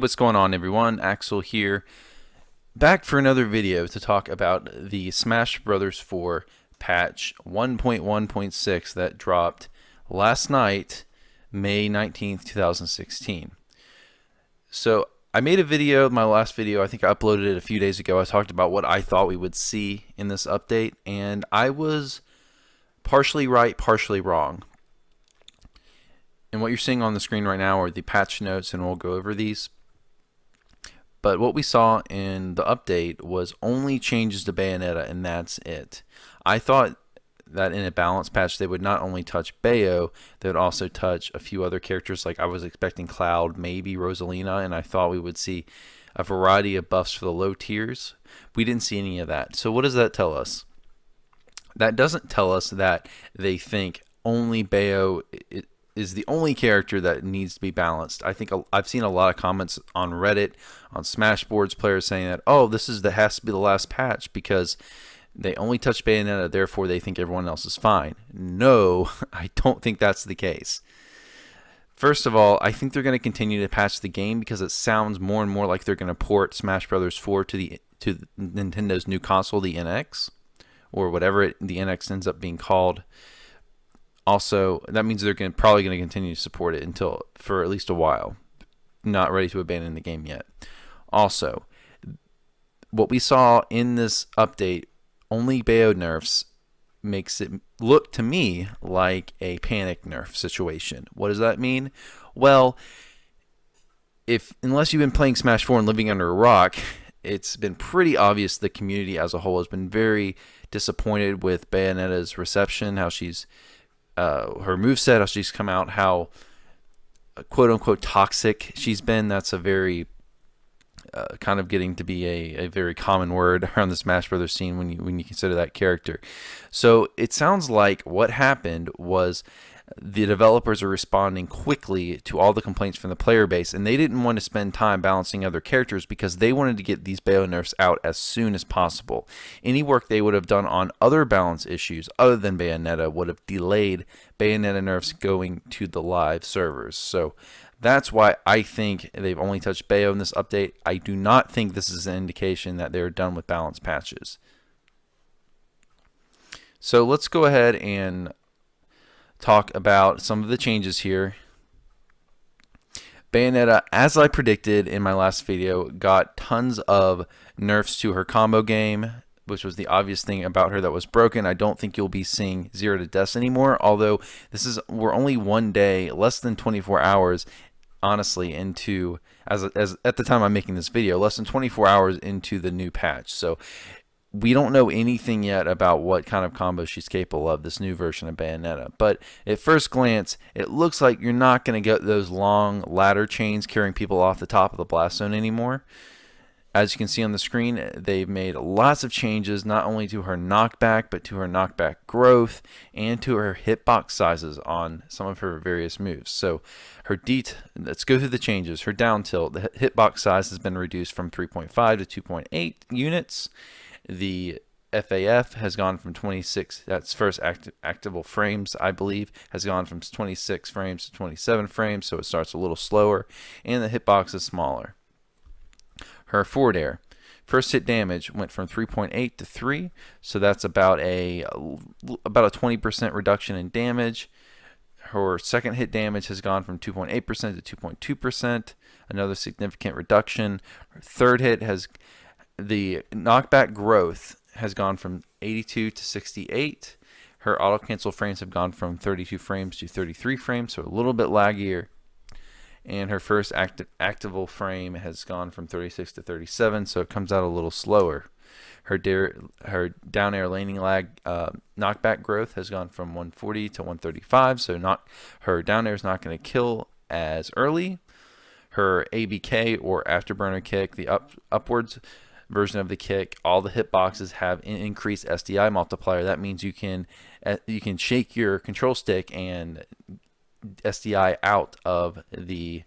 What's going on, everyone? Axel here, back for another video to talk about the Smash Bros. 4 patch 1.1.6 that dropped last night, May 19th, 2016. So I made a video, my last video, I think I uploaded it a few days ago. I talked about what I thought we would see in this update, and I was partially right, partially wrong. And what you're seeing on the screen right now are the patch notes, and we'll go over these. But what we saw in the update was only changes to Bayonetta, and that's it. I thought that in a balance patch they would not only touch Bayo, they would also touch a few other characters. Like I was expecting Cloud, maybe Rosalina, and I thought we would see a variety of buffs for the low tiers. We didn't see any of that. So what does that tell us? That doesn't tell us that they think only Bayo is the only character that needs to be balanced. I think I've seen a lot of comments on Reddit, on Smashboards, players saying that, oh, this has to be the last patch because they only touch Bayonetta, therefore they think everyone else is fine. No, I don't think that's the case. First of all, I think they're going to continue to patch the game because it sounds more and more like they're going to port Smash Bros. 4 to Nintendo's new console, the NX, or whatever the NX ends up being called. Also, that means they're probably going to continue to support it for at least a while. Not ready to abandon the game yet. Also, what we saw in this update, only Bayo nerfs, makes it look to me like a panic nerf situation. What does that mean? Well, unless you've been playing Smash 4 and living under a rock, it's been pretty obvious the community as a whole has been very disappointed with Bayonetta's reception, how she's her moveset, how she's come out, how quote-unquote toxic she's been. That's a very kind of getting to be a very common word around the Smash Brothers scene when you consider that character. So it sounds like what happened was the developers are responding quickly to all the complaints from the player base, and they didn't want to spend time balancing other characters because they wanted to get these Bayo nerfs out as soon as possible. Any work they would have done on other balance issues other than Bayonetta would have delayed Bayonetta nerfs going to the live servers. So that's why I think they've only touched Bayo in this update. I do not think this is an indication that they're done with balance patches. So let's go ahead and talk about some of the changes here. Bayonetta, as I predicted in my last video, got tons of nerfs to her combo game, which was the obvious thing about her that was broken. I don't think you'll be seeing Zero to Deaths anymore, although we're only one day, less than 24 hours, honestly, into, as at the time I'm making this video, less than 24 hours into the new patch. So we don't know anything yet about what kind of combo she's capable of, this new version of Bayonetta. But at first glance, it looks like you're not going to get those long ladder chains carrying people off the top of the blast zone anymore. As you can see on the screen, they've made lots of changes, not only to her knockback, but to her knockback growth and to her hitbox sizes on some of her various moves. So let's go through the changes. Her down tilt, the hitbox size has been reduced from 3.5 to 2.8 units. The FAF has gone from 26, that's first activable frames, I believe, has gone from 26 frames to 27 frames, so it starts a little slower, and the hitbox is smaller. Her forward air, first hit damage went from 3.8 to 3, so that's about a 20% reduction in damage. Her second hit damage has gone from 2.8% to 2.2%, another significant reduction. Her third hit the knockback growth has gone from 82 to 68. Her auto cancel frames have gone from 32 frames to 33 frames, so a little bit laggier. And her first activable frame has gone from 36 to 37, so it comes out a little slower. Her down air laning lag knockback growth has gone from 140 to 135, so her down air is not going to kill as early. Her ABK, or afterburner kick, the upwards version of the kick, all the hitboxes have an increased SDI multiplier. That means you can shake your control stick and SDI out of the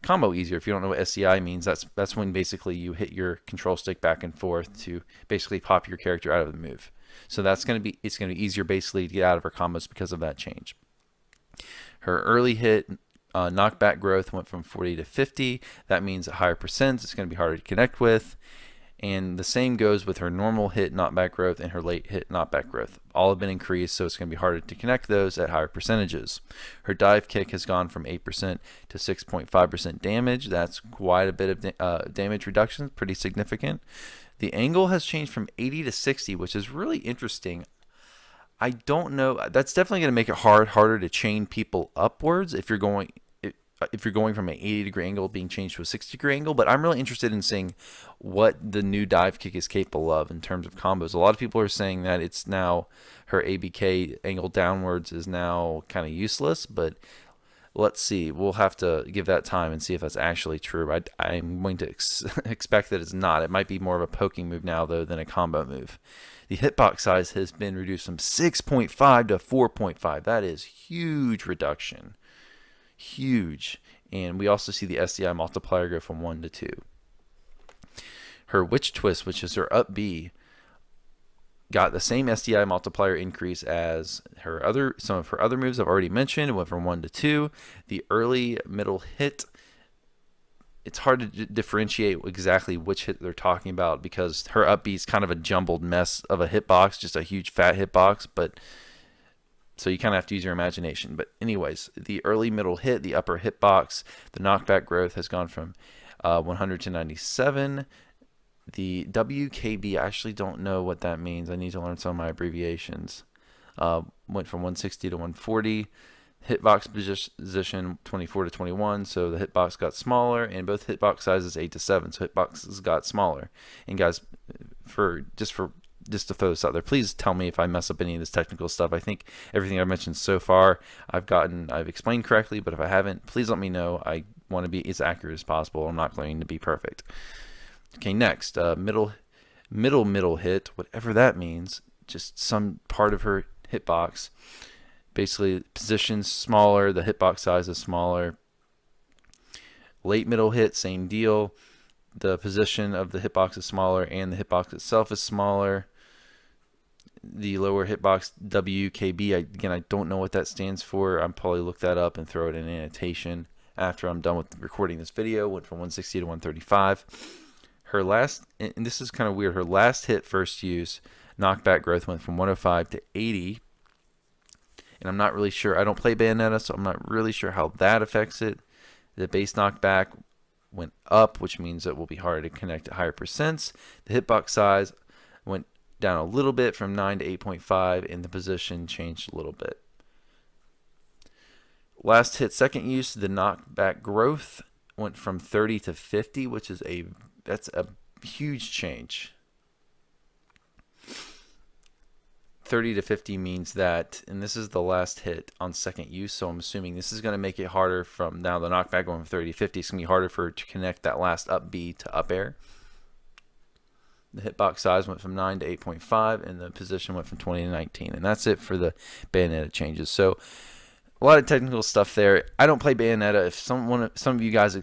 combo easier. If you don't know what SDI means, that's when basically you hit your control stick back and forth to basically pop your character out of the move. So it's going to be easier basically to get out of her combos because of that change. Her early hit knockback growth went from 40 to 50. That means at higher percents, it's going to be harder to connect with. And the same goes with her normal hit knockback growth and her late hit knockback growth. All have been increased, so it's going to be harder to connect those at higher percentages. Her dive kick has gone from 8% to 6.5% damage. That's quite a bit of damage reduction, pretty significant. The angle has changed from 80 to 60, which is really interesting. I don't know. That's definitely going to make it harder to chain people upwards if you're going from an 80-degree angle being changed to a 60-degree angle. But I'm really interested in seeing what the new dive kick is capable of in terms of combos. A lot of people are saying that it's now her ABK angle downwards is now kind of useless, but let's see. We'll have to give that time and see if that's actually true. I'm going to expect that it's not. It might be more of a poking move now, though, than a combo move. The hitbox size has been reduced from 6.5 to 4.5. That is huge reduction. Huge. And we also see the SDI multiplier go from 1 to 2. Her Witch Twist, which is her up B, got the same SDI multiplier increase as some of her other moves I've already mentioned. It went from 1 to 2. The early middle hit, it's hard to differentiate exactly which hit they're talking about because her up B is kind of a jumbled mess of a hitbox, just a huge fat hitbox, but so you kind of have to use your imagination. But anyways, the early middle hit, the upper hitbox, the knockback growth has gone from 100 to 97. The WKB, I actually don't know what that means. I need to learn some of my abbreviations. Went from 160 to 140. Hitbox position 24 to 21, so the hitbox got smaller, and both hitbox sizes 8 to 7, so hitboxes got smaller. And guys, just to throw this out there, please tell me if I mess up any of this technical stuff. I think everything I've mentioned so far I've explained correctly, but if I haven't, please let me know. I want to be as accurate as possible. I'm not claiming to be perfect. Okay, next, middle hit, whatever that means, just some part of her hitbox. Basically, position's smaller, the hitbox size is smaller. Late middle hit, same deal. The position of the hitbox is smaller and the hitbox itself is smaller. The lower hitbox, WKB, again, I don't know what that stands for. I'll probably look that up and throw it in annotation after I'm done with recording this video. Went from 160 to 135. Her last, and this is kind of weird, her last hit first use, knockback growth went from 105 to 80. And I'm not really sure. I don't play Bayonetta, so I'm not really sure how that affects it. The base knockback went up, which means it will be harder to connect at higher percents. The hitbox size went down a little bit from 9 to 8.5, and the position changed a little bit. Last hit second use, the knockback growth went from 30 to 50, which is that's a huge change. 30 to 50 means that, and this is the last hit on second use, so I'm assuming this is going to make it harder from now the knockback going from 30 to 50. It's going to be harder for her to connect that last up B to up air. The hitbox size went from 9 to 8.5, and the position went from 20 to 19. And that's it for the Bayonetta changes. So a lot of technical stuff there. I don't play Bayonetta. If some of you guys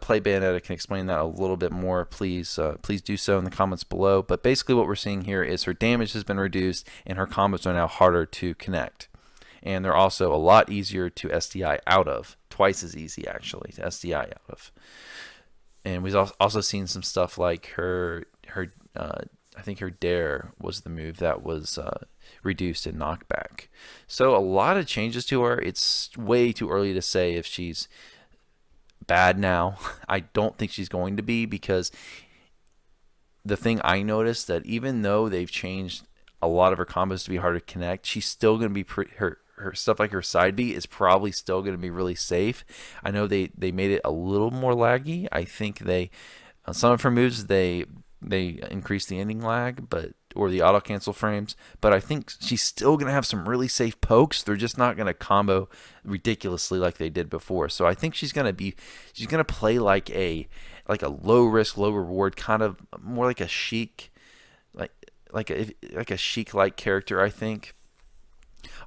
play Bayonetta can explain that a little bit more, please do so in the comments below. But basically what we're seeing here is her damage has been reduced and her combos are now harder to connect. And they're also a lot easier to SDI out of. Twice as easy, actually, to SDI out of. And we've also seen some stuff like I think her Dare was the move that was reduced in knockback. So a lot of changes to her. It's way too early to say if she's bad now. I don't think she's going to be, because the thing I noticed that even though they've changed a lot of her combos to be hard to connect, she's still going to be her stuff like her side B is probably still going to be really safe. I know they made it a little more laggy. I think some of her moves they increased the ending lag, or the auto cancel frames, but I think she's still going to have some really safe pokes. They're just not going to combo ridiculously like they did before. So I think she's going to play like a low risk, low reward, kind of more like a Sheik, like a Sheik-like character, I think.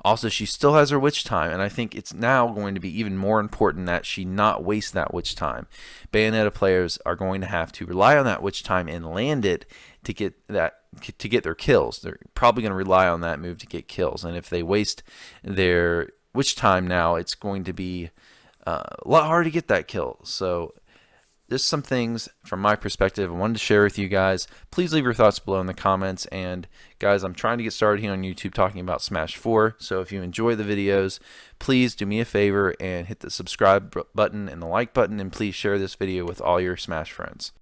Also, she still has her witch time, and I think it's now going to be even more important that she not waste that witch time. Bayonetta players are going to have to rely on that witch time and land it to get their kills. They're probably going to rely on that move to get kills, and if they waste their witch time now, it's going to be a lot harder to get that kill. So just some things from my perspective I wanted to share with you guys. Please leave your thoughts below in the comments. And guys, I'm trying to get started here on YouTube talking about Smash 4. So if you enjoy the videos, please do me a favor and hit the subscribe button and the like button, and please share this video with all your Smash friends.